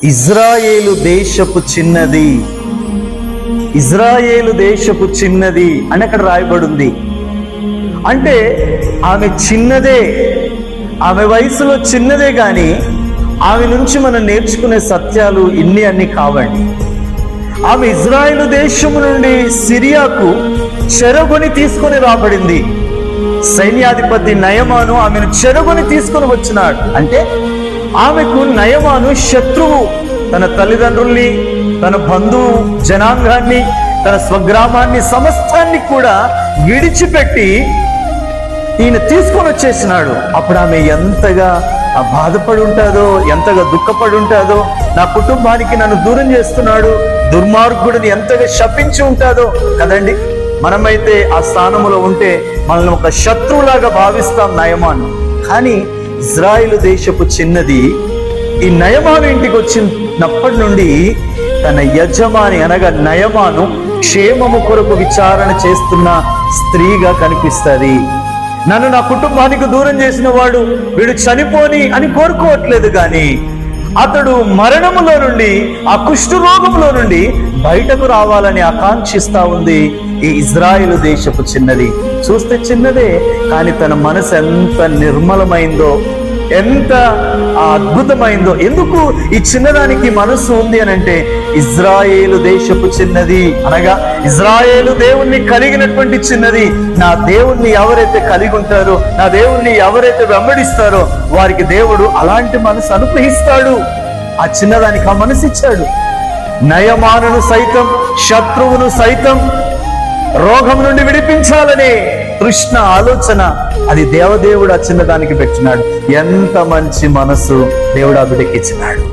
ఇజ్రాయేలు దేశపు చిన్నది, ఇజ్రాయేలు దేశపు చిన్నది అని అక్కడ రాయబడింది. అంటే ఆమె చిన్నదే, ఆమె వయసులో చిన్నదే, కానీ ఆమె నుంచి మనం నేర్చుకునే సత్యాలు అన్ని కావండి. ఆమె ఇజ్రాయేలు దేశము నుండి సిరియాకు చెరగొని తీసుకొని రాబడింది. సైన్యాధిపతి నయమాను ఆమెను చెరగొని తీసుకొని వచ్చినాడు. అంటే ఆమెకు నయమాను శత్రువు. తన తల్లిదండ్రుల్ని, తన బంధువు జనాంగాన్ని, తన స్వగ్రామాన్ని, సమస్తాన్ని కూడా విడిచిపెట్టి ఈయన తీసుకొని వచ్చేసినాడు. అప్పుడు ఆమె ఎంతగా బాధపడి ఉంటుందో, ఎంతగా దుఃఖపడి ఉంటుందో, నా కుటుంబానికి నన్ను దూరం చేస్తున్నాడు, దుర్మార్గుడిని ఎంతగా శపించి ఉంటుందో కదండి. మనమైతే ఆ స్థానంలో ఉంటే మనల్ని ఒక శత్రువులాగా భావిస్తాం నయమాను. కానీ ఇజ్రాయేలు దేశపు చిన్నది ఈ నయమాను ఇంటికి వచ్చినప్పటి నుండి తన యజమాని అనగా నయమాను క్షేమము కొరకు విచారణ చేస్తున్న స్త్రీగా కనిపిస్తుంది. నన్ను నా కుటుంబానికి దూరం చేసిన వాడు వీడు చనిపోని అని కోరుకోవట్లేదు, కానీ అతడు మరణములో నుండి, ఆ కుష్ఠరోగంలో నుండి బయటకు రావాలని ఆకాంక్షిస్తా ఉంది ఈ ఇజ్రాయేలు దేశపు చిన్నది. చూస్తే చిన్నదే, కానీ తన మనసు ఎంత నిర్మలమైందో, ఎంత అద్భుతమైందో. ఎందుకు ఈ చిన్నదానికి మనసు ఉంది అని అంటే, ఇజ్రాయేలు దేశపు చిన్నది అనగా ఇజ్రాయేలు దేవుణ్ణి కలిగినటువంటి చిన్నది. నా దేవుణ్ణి ఎవరైతే కలిగి ఉంటారో, నా దేవుణ్ణి ఎవరైతే వెంబడిస్తారో వారికి దేవుడు అలాంటి మనసు అనుగ్రహిస్తాడు. ఆ చిన్నదానికి ఆ మనసు ఇచ్చాడు. నయమానును సైతం, శత్రువును సైతం రోగం నుండి విడిపించాలనే తృష్ణ ఆలోచన అది దేవదేవుడు ఆ చిన్నదానికి పెట్టినాడు. ఎంత మంచి మనసు దేవుడు ఆ బిడ్డకి ఇచ్చినాడు.